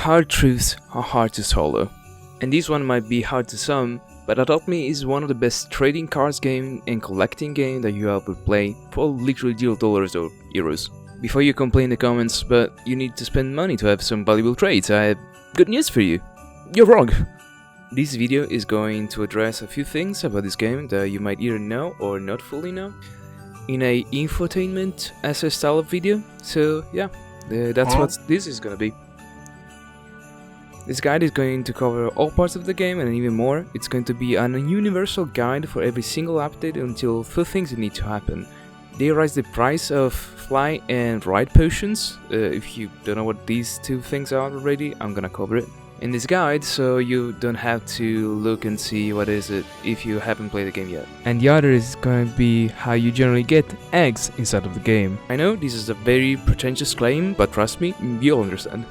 Hard truths are hard to swallow, and this one might be hard to some, but Adopt Me is one of the best trading cards game and collecting game that you ever play for literally $0 or euros. Before you complain in the comments, but you need to spend money to have some valuable trades, I have good news for you. You're wrong! This video is going to address a few things about this game that you might either know or not fully know in a infotainment essay style of video, so yeah, that's what this is gonna be. This guide is going to cover all parts of the game and even more. It's going to be an universal guide for every single update until 2 things that need to happen. They raise the price of fly and ride potions. If you don't know what these 2 things are already, I'm gonna cover it in this guide, so you don't have to look and see what is it if you haven't played the game yet. And the other is going to be how you generally get eggs inside of the game. I know this is a very pretentious claim, but trust me, you'll understand.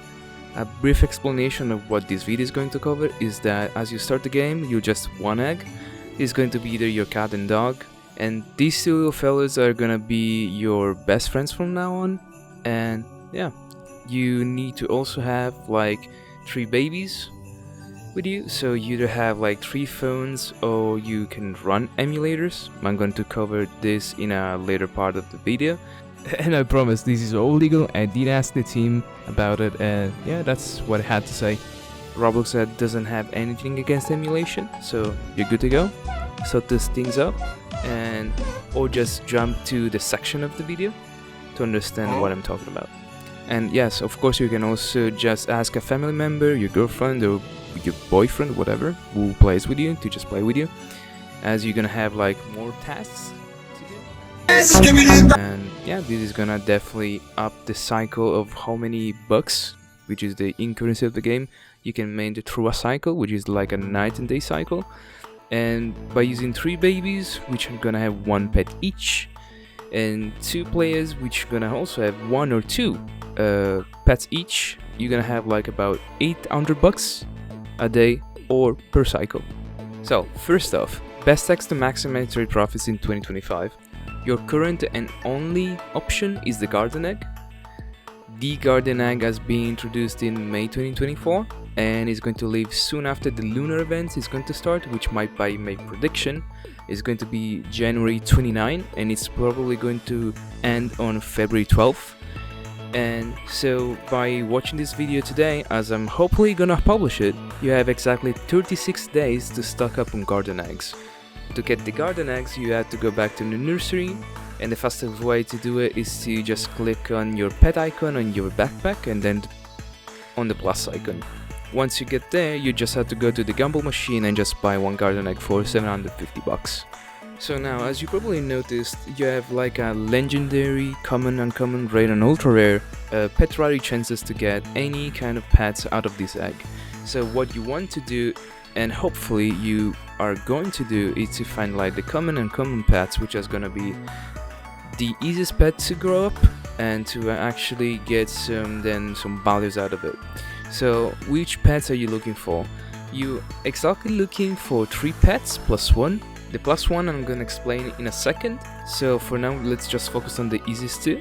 A brief explanation of what this video is going to cover is that as you start the game, you just 1 egg. It's going to be either your cat and dog, and these 2 little fellas are gonna be your best friends from now on. And yeah, you need to also have like 3 babies with you, so you either have like 3 phones or you can run emulators. I'm going to cover this in a later part of the video. And I promise this is all legal. I did ask the team about it, and yeah, that's what I had to say. Roblox doesn't have anything against emulation, so you're good to go. Sort these things up, and or just jump to the section of the video to understand what I'm talking about. And yes, of course, you can also just ask a family member, your girlfriend or your boyfriend, whatever, who plays with you, to just play with you, as you're gonna have like more tasks to do. And yeah, this is gonna definitely up the cycle of how many bucks, which is the incurrency of the game, you can make through a cycle, which is like a night and day cycle. And by using 3 babies, which are gonna have 1 pet each, and 2 players, which are gonna also have 1 or 2 pets each, you're gonna have like about 800 bucks a day or per cycle. So first off, best eggs to maximize trade profits in 2025. Your current and only option is the garden egg. The garden egg has been introduced in May 2024 and is going to leave soon after the lunar event is going to start, which might by my prediction is going to be January 29, and it's probably going to end on February 12th. And so by watching this video today, as I'm hopefully gonna publish it, you have exactly 36 days to stock up on garden eggs. To get the garden eggs, you have to go back to the nursery, and the fastest way to do it is to just click on your pet icon on your backpack and then on the plus icon. Once you get there, you just have to go to the gamble machine and just buy 1 garden egg for 750 bucks. So now, as you probably noticed, you have like a legendary, common, uncommon, rare and ultra rare pet rarity chances to get any kind of pets out of this egg. So what you want to do, and hopefully you are going to do, is to find like the common and uncommon pets, which is gonna be the easiest pet to grow up and to actually get some values out of it. So which pets are you looking for? You exactly looking for 3 pets plus 1. The plus 1 I'm gonna explain in a second. So for now, let's just focus on the easiest 2,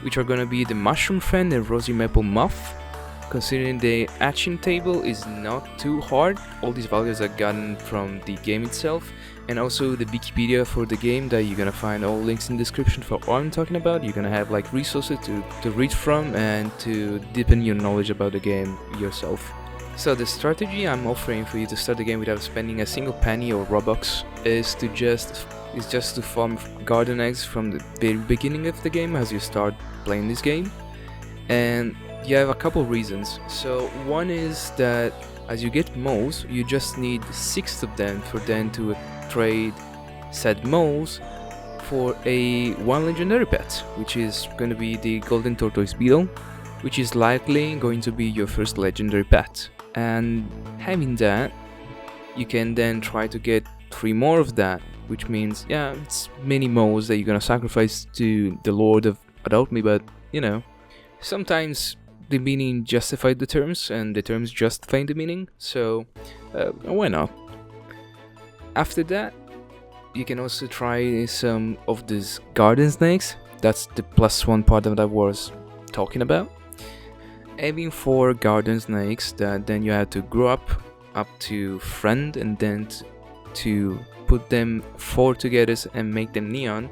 which are gonna be the mushroom friend and rosy maple muff. Considering the action table is not too hard, all these values are gotten from the game itself, and also the Wikipedia for the game that you're gonna find all links in the description for what I'm talking about. You're gonna have like resources to read from and to deepen your knowledge about the game yourself. So the strategy I'm offering for you to start the game without spending a single penny or Robux is just to farm garden eggs from the very beginning of the game as you start playing this game. And you have a couple reasons. So one is that as you get moles, you just need 6 of them for them to trade said moles for a 1 legendary pet, which is going to be the golden tortoise beetle, which is likely going to be your first legendary pet. And having that, you can then try to get 3 more of that, which means, yeah, it's many moles that you're gonna sacrifice to the Lord of Adopt Me, but you know, sometimes the meaning justified the terms and the terms justify the meaning, so why not? After that, you can also try some of these garden snakes. That's the +1 part that I was talking about. having 4 garden snakes that then you have to grow up to friend, and then to put them 4 together and make them neon,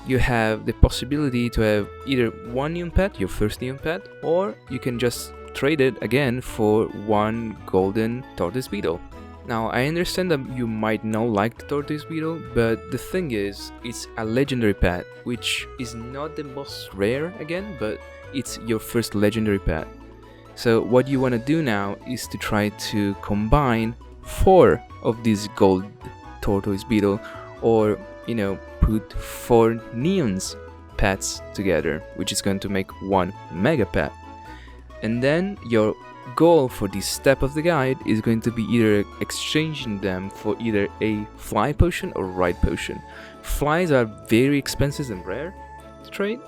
you have the possibility to have either 1 neon pet, your first neon pet, or you can just trade it again for 1 golden tortoise beetle. Now, I understand that you might not like the tortoise beetle, but the thing is, it's a legendary pet, which is not the most rare again, but it's your first legendary pet. So what you want to do now is to try to combine 4 of these gold tortoise beetle, or put 4 neons pets together, which is going to make 1 mega pet. And then your goal for this step of the guide is going to be either exchanging them for either a fly potion or ride potion. Flies are very expensive and rare to trade,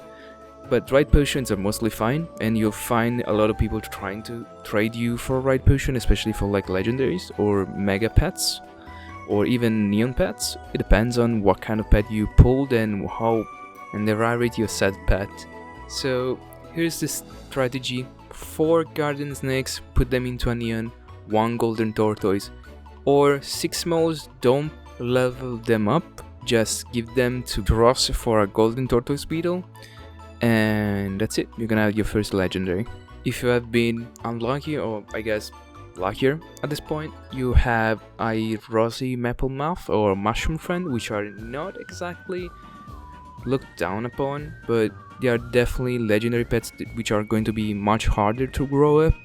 but ride potions are mostly fine, and you'll find a lot of people trying to trade you for a ride potion, especially for like legendaries or mega pets or even neon pets. It depends on what kind of pet you pulled and the rarity of said pet. So here's the strategy: 4 garden snakes, put them into a neon, 1 golden tortoise, or 6 moles, don't level them up, just give them to Ross for a golden tortoise beetle, and that's it. You're gonna have your first legendary. If you have been unlucky, or I guess luckier at this point, you have a rosy maple mouth or mushroom friend, which are not exactly looked down upon, but they are definitely legendary pets which are going to be much harder to grow up,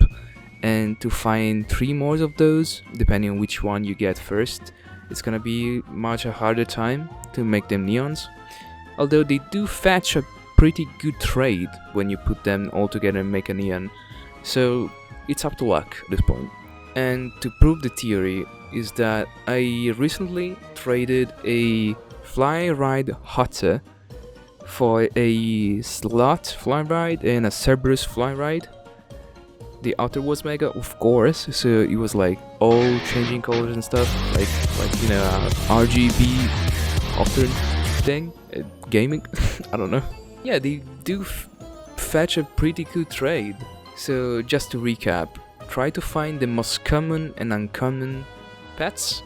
and to find 3 more of those, depending on which one you get first, it's gonna be much a harder time to make them neons. Although they do fetch a pretty good trade when you put them all together and make a neon, so it's up to luck at this point. And to prove the theory is that I recently traded a fly ride Hotter for a slot fly ride and a Cerberus fly ride. The outer was mega, of course, so it was like all changing colors and stuff, like RGB Otter thing, gaming. I don't know. Yeah, they do fetch a pretty good trade. So just to recap, try to find the most common and uncommon pets.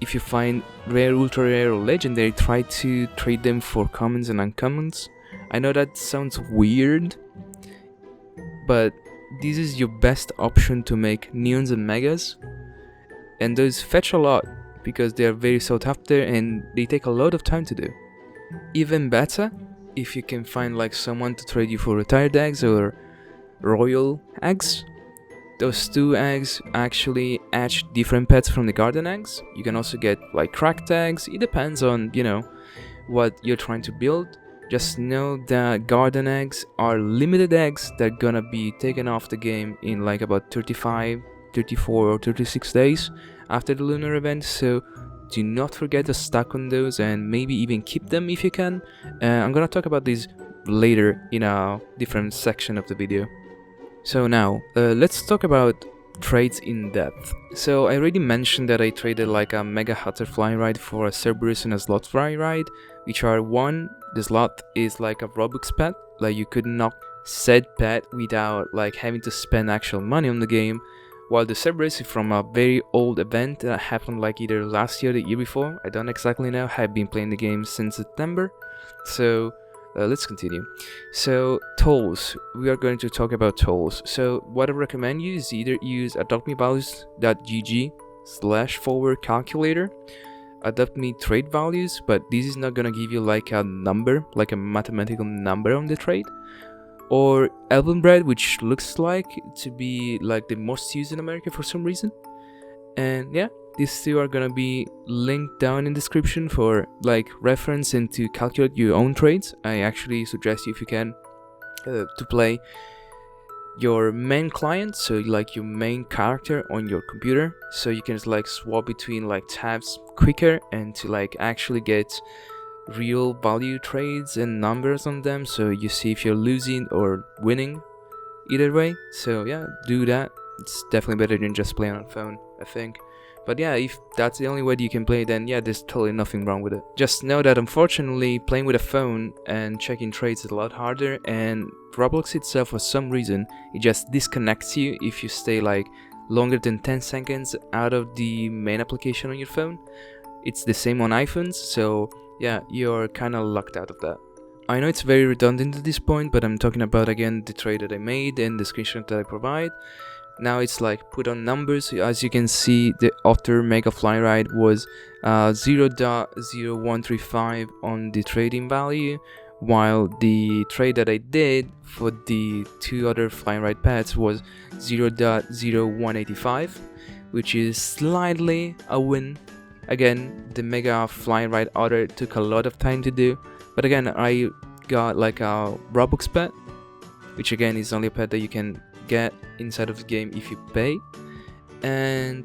If you find rare, ultra rare, or legendary, try to trade them for commons and uncommons. I know that sounds weird, but this is your best option to make neons and megas, and those fetch a lot because they are very sought after and they take a lot of time to do. Even better, if you can find like someone to trade you for retired eggs or royal eggs. Those 2 eggs actually hatch different pets from the garden eggs. You can also get like cracked eggs. It depends on, what you're trying to build. Just know that garden eggs are limited eggs that are gonna be taken off the game in like about 35, 34 or 36 days after the lunar event. So do not forget to stack on those and maybe even keep them if you can. I'm gonna talk about this later in a different section of the video. So now, let's talk about trades in depth. So I already mentioned that I traded like a Mega Hutter fly ride for a Cerberus and a Slot fly ride, which are the Slot is like a Robux pet, like you could knock said pet without like having to spend actual money on the game, while the Cerberus is from a very old event that happened like either last year or the year before. I don't exactly know, I've been playing the game since September. So let's continue. So tolls, we are going to talk about tolls. So what I recommend you is either use adoptmevalues.gg/forward calculator, adopt me trade values, but this is not gonna give you like a number, like a mathematical number on the trade, or Elven Bread, which looks like to be like the most used in America for some reason. And yeah, these 2 are gonna be linked down in description for like reference and to calculate your own trades. I actually suggest you, if you can, to play your main client, so like your main character on your computer, so you can just like swap between like tabs quicker and to like actually get real value trades and numbers on them, so you see if you're losing or winning either way. So yeah, do that. It's definitely better than just playing on phone, I think. But yeah, if that's the only way you can play, then yeah, there's totally nothing wrong with it. Just know that unfortunately playing with a phone and checking trades is a lot harder, and Roblox itself, for some reason, it just disconnects you if you stay like longer than 10 seconds out of the main application on your phone. It's the same on iPhones, so yeah, you're kind of locked out of that. I know it's very redundant at this point, but I'm talking about again the trade that I made and the screenshot that I provide. Now it's like put on numbers. As you can see, the Outer Mega Fly Ride was 0.0135 on the trading value, while the trade that I did for the two other Fly Ride pads was 0.0185, which is slightly a win. Again, the Mega Fly Ride Outer took a lot of time to do, but again, I got like a Robux pet, which again is only a pet that you can get inside of the game if you pay, and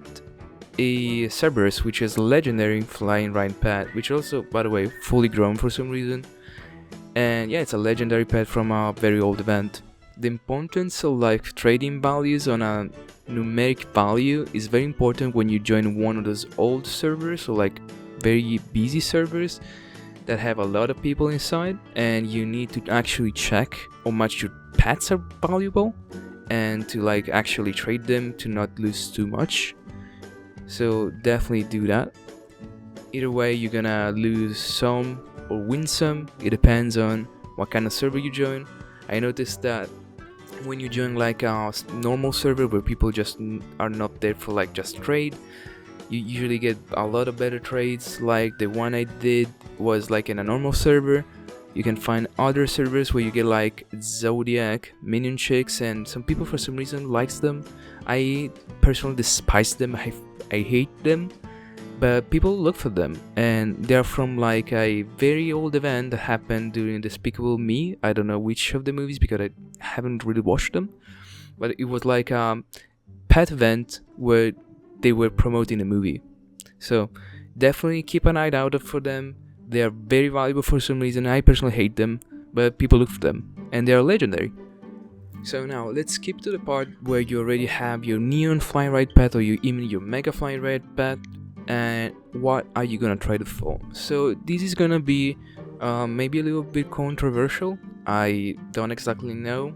a Cerberus, which is a legendary flying ride pet, which also, by the way, fully grown for some reason. And yeah, it's a legendary pet from a very old event. The importance of like trading values on a numeric value is very important when you join one of those old servers, or like very busy servers that have a lot of people inside, and you need to actually check how much your pets are valuable and to like actually trade them to not lose too much. So definitely do that. Either way, you're gonna lose some or win some. It depends on what kind of server you join. I noticed that when you join like a normal server where people just are not there for like just trade, you usually get a lot of better trades. Like the one I did was like in a normal server. You can find other servers where you get like Zodiac, Minion Chicks, and some people for some reason likes them. I personally despise them, I hate them, but people look for them, and they're from like a very old event that happened during Despicable Me. I don't know which of the movies because I haven't really watched them, but it was like a pet event where they were promoting a movie. So definitely keep an eye out for them. They are very valuable for some reason. I personally hate them, but people look for them, and they are legendary. So now let's skip to the part where you already have your Neon Fly Ride pet, or even your Mega Fly Ride pet, and what are you gonna try to for. So this is gonna be maybe a little bit controversial. I don't exactly know.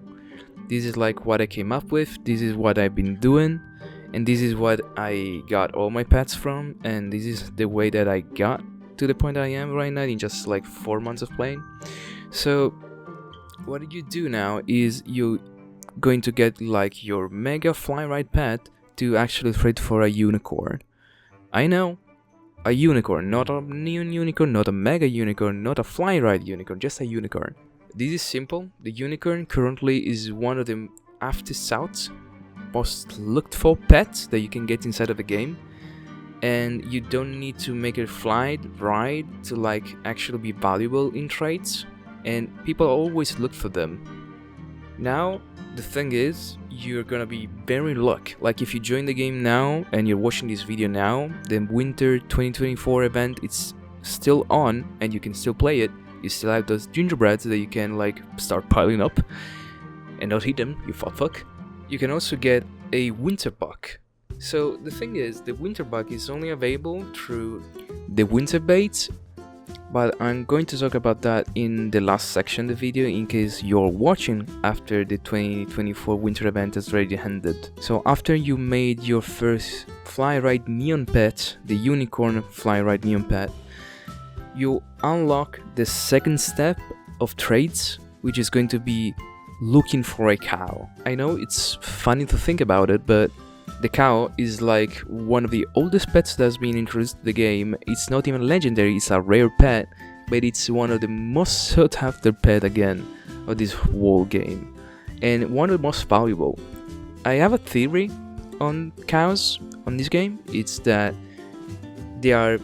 This is like what I came up with. This is what I've been doing, and this is what I got all my pets from, and this is the way that I got to the point I am right now in just like 4 months of playing. So what you do now is you going to get like your Mega Fly Ride pet to actually trade for a unicorn. I know, a unicorn, not a neon unicorn, not a mega unicorn, not a fly ride unicorn, just a unicorn. This is simple. The unicorn currently is one of the after South's most looked for pets that you can get inside of the game, and you don't need to make it ride to like actually be valuable in trades, and people always look for them. Now the thing is, you're gonna be very lucky. Like if you join the game now and you're watching this video now, the winter 2024 event it's still on and you can still play it. You still have those gingerbreads that you can like start piling up and not eat them, you fuck. You can also get a winter buck. So the thing is, the winter buck is only available through the winter baits, but I'm going to talk about that in the last section of the video in case you're watching after the 2024 winter event has already ended. So after you made your first Fly Ride Neon pet, the Unicorn Fly Ride Neon pet, you unlock the second step of trades, which is going to be looking for a cow. I know it's funny to think about it, but the cow is like one of the oldest pets that's been introduced to the game. It's not even legendary, it's a rare pet, but it's one of the most sought after pet again of this whole game, and one of the most valuable. I have a theory on cows on this game. It's that there are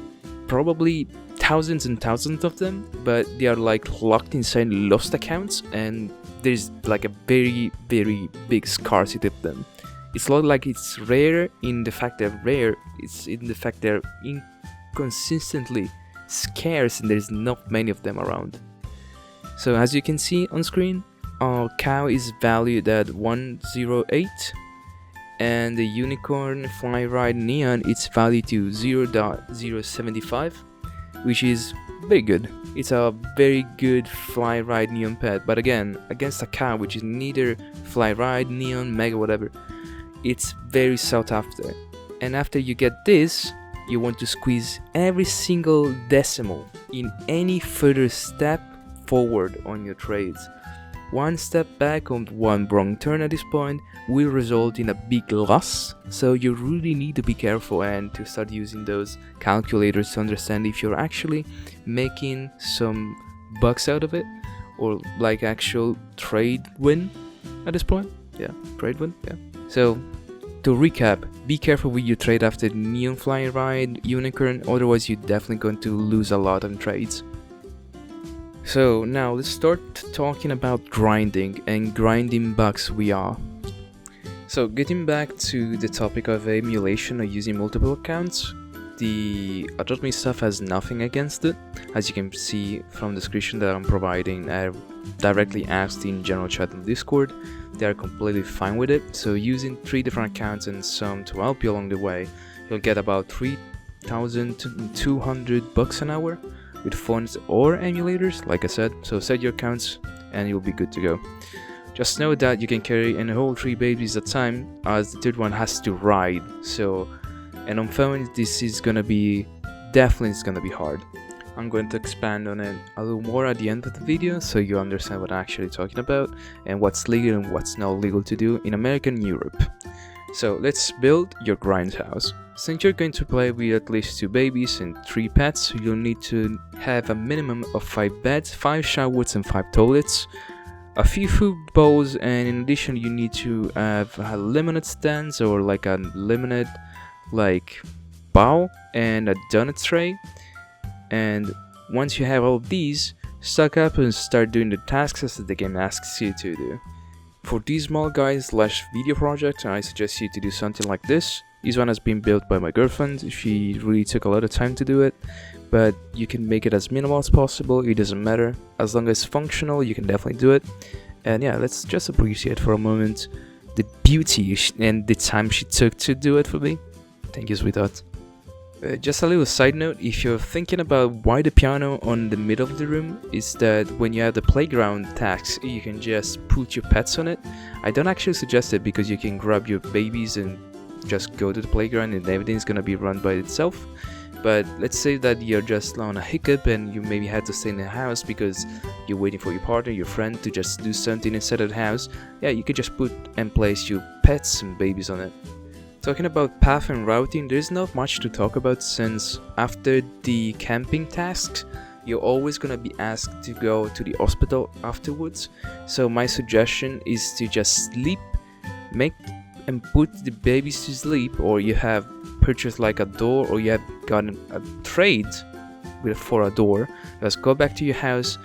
probably thousands and thousands of them, but they are like locked inside lost accounts, and there's like a very big scarcity of them. It's not like it's rare in the fact they're rare, it's in the fact they're inconsistently scarce and there's not many of them around. So as you can see on screen, our cow is valued at 108, and the Unicorn Fly Ride Neon, it's valued to 0.075, which is very good. It's a very good Fly Ride Neon pet, but again, against a car which is neither Fly Ride, Neon, Mega, whatever, it's very sought after. And after you get this, you want to squeeze every single decimal in any further step forward on your trades. One step back on one wrong turn at this point will result in a big loss, so you really need to be careful and to start using those calculators to understand if you're actually making some bucks out of it, or like actual trade win at this point. Yeah, trade win, yeah. So, to recap, be careful with your trade after Neon Fly Ride Unicorn, otherwise you're definitely going to lose a lot on trades. So now let's start talking about grinding and grinding bucks we are. So getting back to the topic of emulation or using multiple accounts, the Adopt Me stuff has nothing against it. As you can see from the description that I'm providing, I directly asked in general chat on Discord. They are completely fine with it. So using 3 different accounts and some to help you along the way, you'll get about 3,200 bucks an hour with phones or emulators, like I said. So set your accounts and you'll be good to go. Just know that you can carry in a whole 3 babies at a time, as the 3rd one has to ride. So, and on phones this is gonna be definitely hard. I'm going to expand on it a little more at the end of the video so you understand what I'm actually talking about and what's legal and what's not legal to do in America and Europe. So let's build your grind house. Since you're going to play with at least 2 babies and 3 pets, you'll need to have a minimum of 5 beds, 5 showers and 5 toilets, a few food bowls, and in addition you need to have a lemonade stands or like a lemonade like bowl and a donut tray. And once you have all of these, stock up and start doing the tasks as the game asks you to do. For these small guys / video project, I suggest you to do something like this. This one has been built by my girlfriend. She really took a lot of time to do it, but you can make it as minimal as possible. It doesn't matter, as long as it's functional you can definitely do it. And yeah, let's just appreciate for a moment the beauty and the time she took to do it for me. Thank you, sweetheart. Just a little side note, if you're thinking about why the piano on the middle of the room, is that when you have the playground tasks you can just put your pets on it. I don't actually suggest it because you can grab your babies and just go to the playground and everything's gonna be run by itself. But let's say that you're just on a hiccup and you maybe had to stay in the house because you're waiting for your partner, your friend to just do something inside of the house. Yeah, you could just put and place your pets and babies on it. Talking about path and routing, there's not much to talk about since after the camping tasks, you're always gonna be asked to go to the hospital afterwards. So my suggestion is to just sleep, make and put the babies to sleep, or you have purchased like a door or you have gotten a trade for a door. Just go back to your house,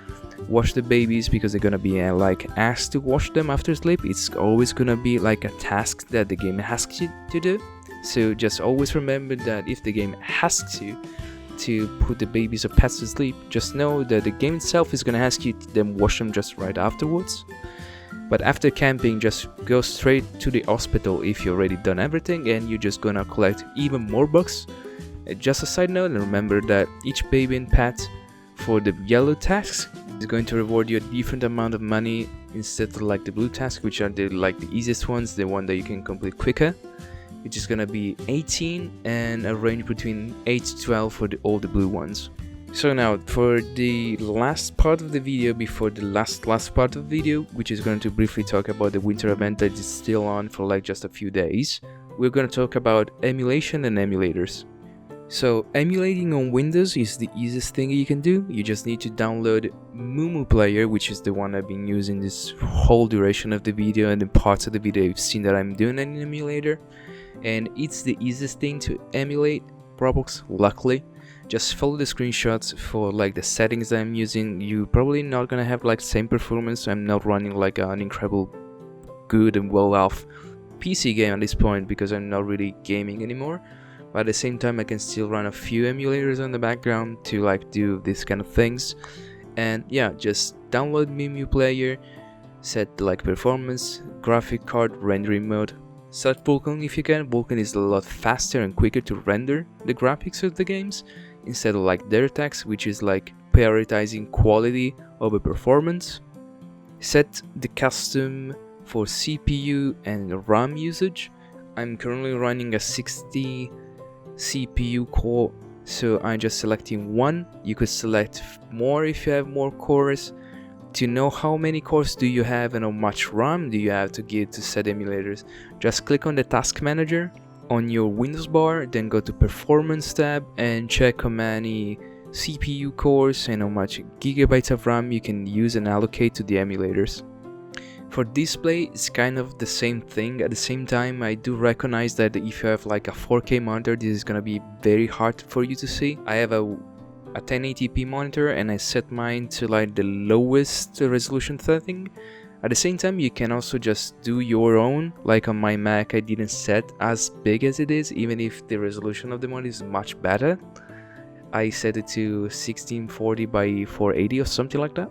wash the babies because they're gonna be like asked to wash them after sleep. It's always gonna be like a task that the game asks you to do. So just always remember that if the game asks you to put the babies or pets to sleep, just know that the game itself is gonna ask you to then wash them just right afterwards. But after camping, just go straight to the hospital if you've already done everything and you're just gonna collect even more bucks. Just a side note, remember that each baby and pet for the yellow tasks is going to reward you a different amount of money instead of like the blue tasks, which are the easiest ones, the one that you can complete quicker, which is gonna be 18 and a range between 8 to 12 for all the blue ones. So now for the last part of the video before the last part of the video, which is going to briefly talk about the winter event that is still on for like just a few days, we're going to talk about emulation and emulators. So emulating on Windows is the easiest thing you can do. You just need to download Mumu Player, which is the one I've been using this whole duration of the video, and in parts of the video you've seen that I'm doing an emulator, and it's the easiest thing to emulate Roblox. Luckily, just follow the screenshots for like the settings that I'm using. You probably not gonna have like same performance. I'm not running like an incredible good and well off PC game at this point because I'm not really gaming anymore. But at the same time I can still run a few emulators on the background to like do these kind of things. And yeah, just download Mumu Player, set like performance, graphic card, rendering mode, Select Vulkan if you can. Vulkan is a lot faster and quicker to render the graphics of the games instead of like DirectX, which is like prioritizing quality over performance. Set the custom for CPU and RAM usage. I'm currently running a 60 CPU core, so I'm just selecting one. You could select more if you have more cores. To know how many cores do you have and how much RAM do you have to give to set emulators, just click on the task manager on your Windows bar, then go to performance tab and check how many CPU cores and how much gigabytes of RAM you can use and allocate to the emulators. For display, it's kind of the same thing. At the same time, I do recognize that if you have like a 4K monitor, this is gonna be very hard for you to see. I have a 1080p monitor and I set mine to like the lowest resolution setting. At the same time, you can also just do your own. Like on my Mac, I didn't set as big as it is, even if the resolution of the monitor is much better. I set it to 1640 by 480 or something like that.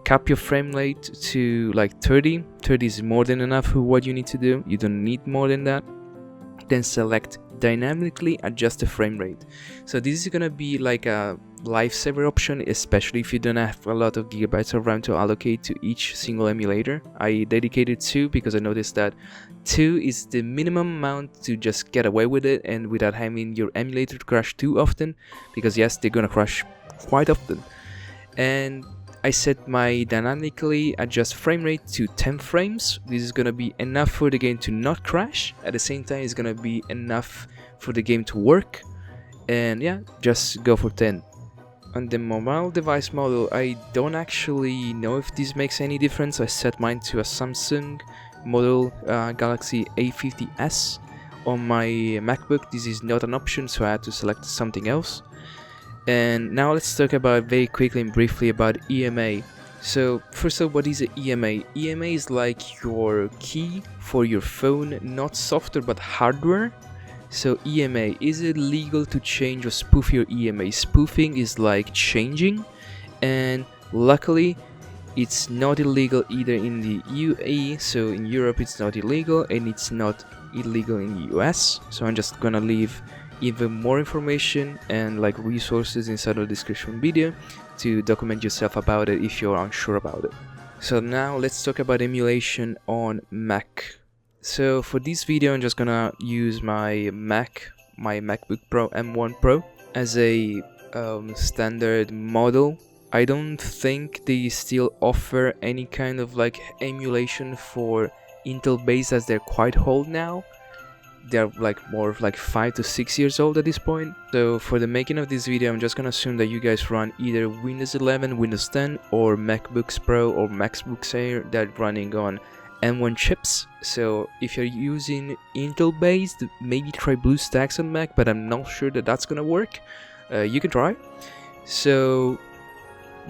Cap your frame rate to like 30. 30 is more than enough for what you need to do. You don't need more than that. Then select dynamically adjust the frame rate. So this is gonna be like a lifesaver option, especially if you don't have a lot of gigabytes of RAM to allocate to each single emulator. I dedicated 2 because I noticed that 2 is the minimum amount to just get away with it and without having your emulator crash too often, because yes, they're gonna crash quite often. And I set my dynamically adjust frame rate to 10 frames. This is gonna be enough for the game to not crash. At the same time, it's gonna be enough for the game to work. And yeah, just go for 10. On the mobile device model, I don't actually know if this makes any difference. I set mine to a Samsung model Galaxy A50s. On my MacBook, this is not an option, so I had to select something else. And now let's talk about very quickly and briefly about IMEI. So first of all, what is an IMEI? IMEI is like your key for your phone, not software but hardware. So IMEI, is it legal to change or spoof your IMEI? Spoofing is like changing, and luckily it's not illegal either in the UAE, so in Europe it's not illegal, and it's not illegal in the US. So I'm just gonna leave even more information and like resources inside the description video to document yourself about it if you're unsure about it. So now let's talk about emulation on Mac. So for this video, I'm just gonna use my MacBook Pro M1 Pro as a standard model. I don't think they still offer any kind of like emulation for Intel based, as they're quite old now. They're like more of like 5 to 6 years old at this point. So for the making of this video, I'm just gonna assume that you guys run either Windows 11, Windows 10, or MacBooks Pro or MacBooks Air that running on M1 chips. So if you're using Intel based, maybe try BlueStacks on Mac, but I'm not sure that that's gonna work. You can try. So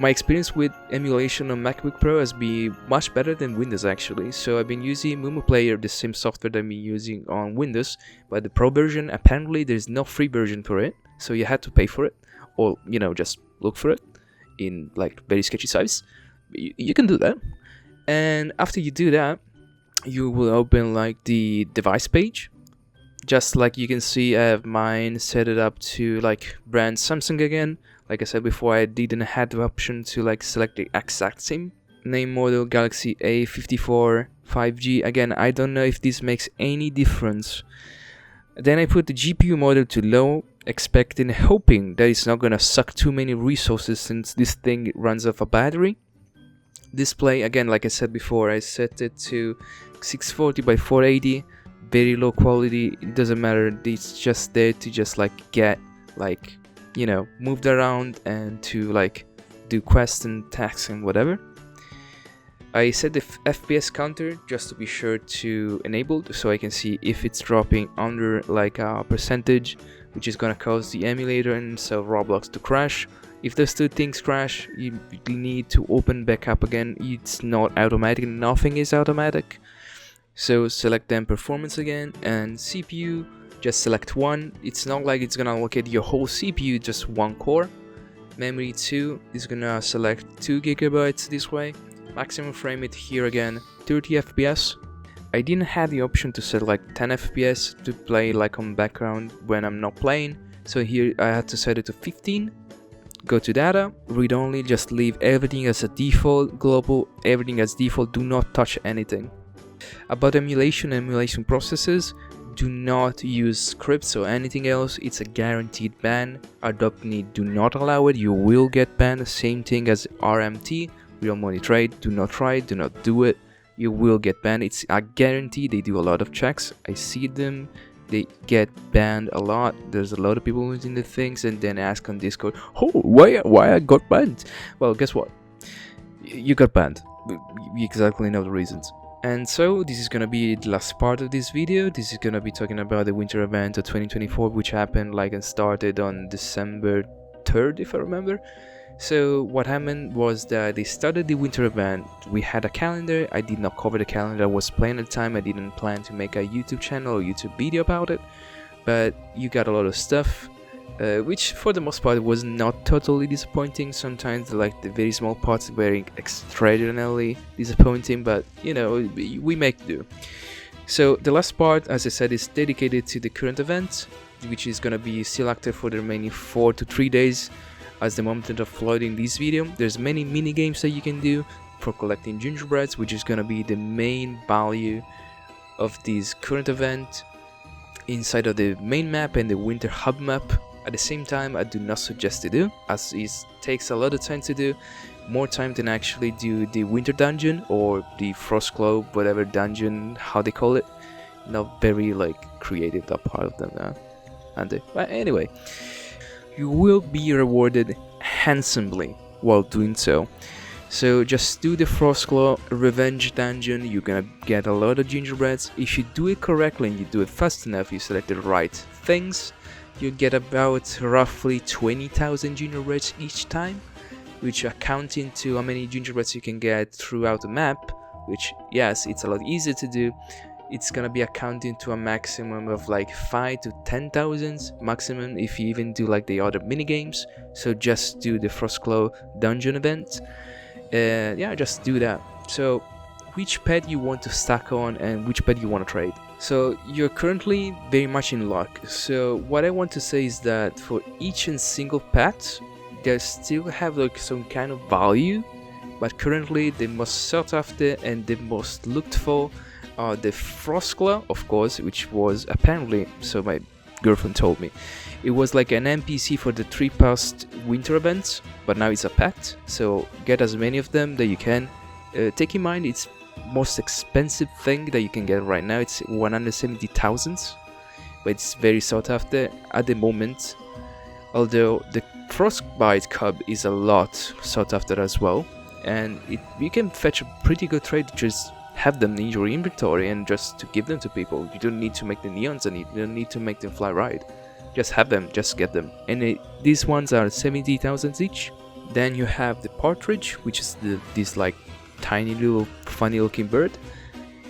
my experience with emulation on MacBook Pro has been much better than Windows actually. So I've been using Mumu Player, the same software that I've been using on Windows, but the Pro version, apparently there's no free version for it, so you had to pay for it, or you know, just look for it in like very sketchy size. You can do that, and after you do that, you will open like the device page. Just like you can see, I have mine set it up to like brand Samsung again. Like I said before, I didn't have the option to like select the exact same name model, Galaxy A54 5G. Again, I don't know if this makes any difference. Then I put the GPU model to low, expecting, hoping that it's not gonna suck too many resources since this thing runs off a battery. Display, again, like I said before, I set it to 640 by 480, very low quality. It doesn't matter, it's just there to just like get like, you know, moved around and to like do quests and tasks and whatever. I set the FPS counter just to be sure to enable, so I can see if it's dropping under like a percentage, which is gonna cause the emulator and so Roblox to crash. If those two things crash, you need to open back up again. It's not automatic, nothing is automatic. So select then performance again, and CPU, just select one. It's not like it's gonna allocate your whole CPU, just one core. Memory 2 is gonna select 2 GB this way. Maximum frame rate here again, 30 FPS. I didn't have the option to set like 10 FPS to play like on background when I'm not playing, so here I had to set it to 15. Go to data, read only, just leave everything as a default, global, everything as default, do not touch anything. About emulation and emulation processes, do not use scripts or anything else, it's a guaranteed ban. Adobe do not allow it, you will get banned. Same thing as RMT, real money trade, do not try it, do not do it, you will get banned. It's a guarantee. They do a lot of checks, I see them, they get banned a lot. There's a lot of people using the things and then ask on Discord, oh, why I got banned? Well, guess what, you got banned, you exactly know the reasons. And so this is gonna be the last part of this video. This is gonna be talking about the winter event of 2024, which happened like and started on December 3rd, if I remember. So what happened was that they started the winter event. We had a calendar. I did not cover the calendar. I was playing at the time. I didn't plan to make a YouTube channel or YouTube video about it, but you got a lot of stuff, which for the most part was not totally disappointing. Sometimes like the very small parts were extraordinarily disappointing, but you know, we make do. So the last part, as I said, is dedicated to the current event, which is gonna be still active for the remaining 4 to 3 days. As the moment of uploading this video, there's many mini games that you can do for collecting gingerbreads, which is gonna be the main value of this current event inside of the main map and the winter hub map. At the same time, I do not suggest to do, as it takes a lot of time to do, more time than actually do the winter dungeon or the frost globe, whatever dungeon, how they call it. Not very like creative, that part of them now, and they? But anyway, you will be rewarded handsomely while doing so. So just do the Frostclaw Revenge dungeon, you're gonna get a lot of gingerbreads. If you do it correctly and you do it fast enough, you select the right things, you get about roughly 20,000 gingerbreads each time, which accounting to how many gingerbreads you can get throughout the map, which yes, it's a lot easier to do. It's gonna be accounting to a maximum of like 5 to 10,000 maximum if you even do like the other mini games. So just do the Frostclaw dungeon event. Yeah, just do that. So which pet you want to stack on and which pet you want to trade. So you're currently very much in luck. So what I want to say is that for each and single pet, they still have like some kind of value, but currently the most sought after and the most looked for are the Frostclaw, of course, which was apparently, so my girlfriend told me, it was like an NPC for the 3 past winter events, but now it's a pet, so get as many of them that you can. Take in mind, it's most expensive thing that you can get right now, it's 170,000, but it's very sought after at the moment, although the Frostbite Cub is a lot sought after as well, and you can fetch a pretty good trade, just have them in your inventory and just to give them to people. You don't need to make the neons and you don't need to make them fly right. Just have them, just get them. And these ones are 70,000 each. Then you have the partridge, which is this like tiny little funny looking bird,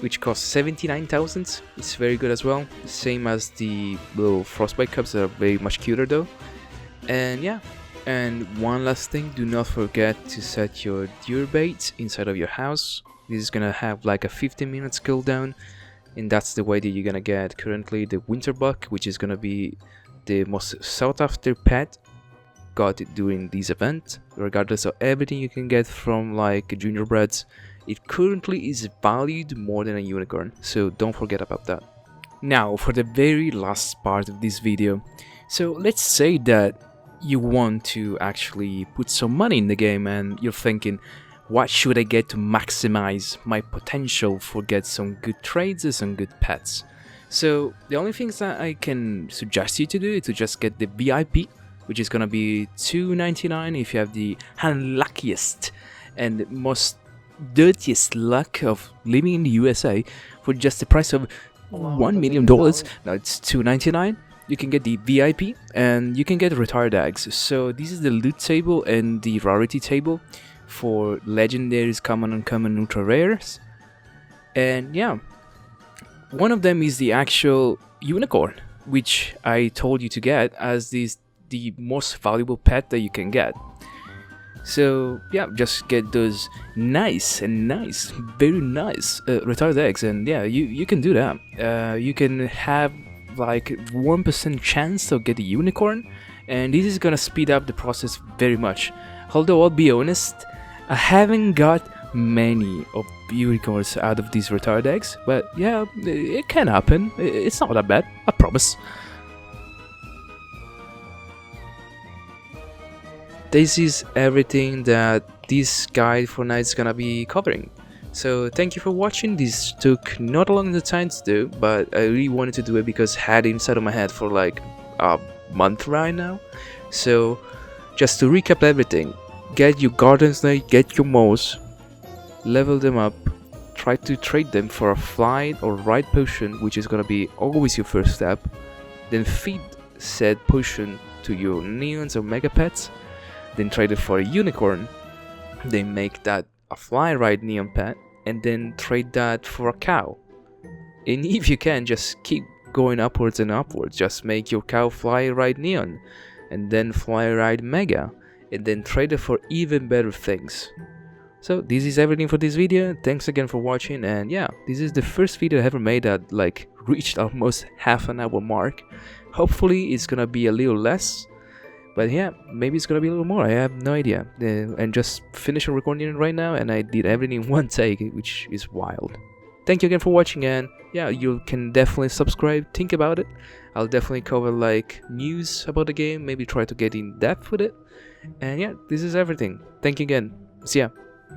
which costs 79,000. It's very good as well. Same as the little frostbite cubs that are very much cuter though. And yeah. And one last thing, do not forget to set your deer bait inside of your house. This is gonna have like a 15-minute cooldown, and that's the way that you're gonna get currently the winter buck, which is gonna be the most sought after pet got during this event. Regardless of everything you can get from like gingerbreads, it currently is valued more than a unicorn, so don't forget about that. Now for the very last part of this video. So let's say that you want to actually put some money in the game and you're thinking, what should I get to maximize my potential for get some good trades and some good pets? So the only things that I can suggest you to do is to just get the VIP, which is gonna be $2.99 if you have the unluckiest and most dirtiest luck of living in the USA for just the price of $1 million. Now it's $2.99. You can get the VIP and you can get retired eggs. So this is the loot table and the rarity table for legendaries, common, uncommon, ultra rares. And yeah, one of them is the actual unicorn, which I told you to get as the most valuable pet that you can get. So yeah, just get those very nice retarded eggs, and yeah, you can do that. You can have like 1% chance to get a unicorn, and this is gonna speed up the process very much. Although I'll be honest, I haven't got many of unicorns out of these retarded eggs, but yeah, it can happen. It's not that bad, I promise. This is everything that this guide for night is gonna be covering. So thank you for watching. This took not a long time to do, but I really wanted to do it because I had it inside of my head for like a month right now. So just to recap everything, get your garden snake, get your mouse, level them up, try to trade them for a flight or ride potion, which is gonna be always your first step, then feed said potion to your neons or mega pets, then trade it for a unicorn, then make that a fly ride neon pet, and then trade that for a cow. And if you can, just keep going upwards and upwards. Just make your cow fly ride neon, and then fly ride mega, and then trade it for even better things. So this is everything for this video. Thanks again for watching, and yeah, this is the first video I ever made that like reached almost half an hour mark. Hopefully it's gonna be a little less. But yeah, maybe it's gonna be a little more, I have no idea. And just finished recording it right now, and I did everything in one take, which is wild. Thank you again for watching, and yeah, you can definitely subscribe, think about it. I'll definitely cover like news about the game, maybe try to get in depth with it. And yeah, this is everything. Thank you again. See ya.